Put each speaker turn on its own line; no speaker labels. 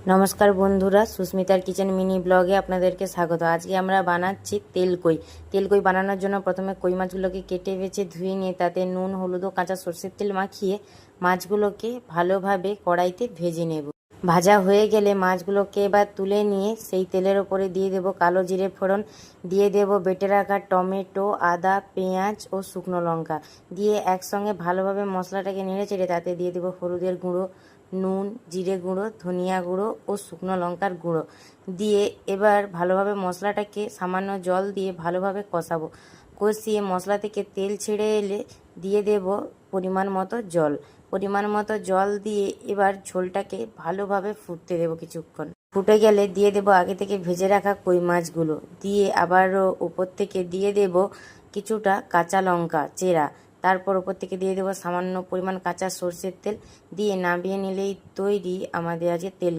নমস্কার বন্ধুরা, সুস্মিতার kitchen mini ব্লগে আপনাদেরকে স্বাগত। আজকে আমরা বানাচ্ছি তেলকই। তেলকই বানানোর জন্য প্রথমে কই মাছগুলোকে কেটে বেছে ধুয়ে নিয়ে তাতে নুন, হলুদ ও কাঁচা সরষের তেল মাখিয়ে মাছগুলোকে ভালোভাবে কড়াইতে ভেজে নেব। ভাজা হয়ে গেলে মাছগুলোকে এবার তুলে নিয়ে সেই তেলের ওপরে দিয়ে দেব কালো জিরে ফোড়ন, দিয়ে দেব বেটে রাখা টমেটো, আদা, পেঁয়াজ ও শুকনো লঙ্কা, দিয়ে একসঙ্গে ভালোভাবে মশলাটাকে নেড়ে চেড়ে তাতে দিয়ে দেব হলুদের গুঁড়ো, নুন, জিরে গুঁড়ো, ধনিয়া গুঁড়ো ও শুকনো লঙ্কার গুঁড়ো দিয়ে এবার ভালোভাবে মশলাটাকে সামান্য জল দিয়ে ভালোভাবে কষাবো। কষিয়ে মশলা থেকে তেল ছেড়ে এলে দিয়ে দেব পরিমাণ মতো জল দিয়ে এবার ঝোলটাকে ভালোভাবে ফুটতে দেবো কিছুক্ষণ। ফুটে গেলে দিয়ে দেব আগে থেকে ভেজে রাখা কই মাছগুলো, দিয়ে আবারও উপর থেকে দিয়ে দেব কিছুটা কাঁচা লঙ্কা চেরা, তারপর উপর থেকে দিয়ে দেবো সামান্য পরিমাণ কাঁচা সর্ষের তেল, দিয়ে নামিয়ে নিলেই তৈরি আমাদের আজকে তেল।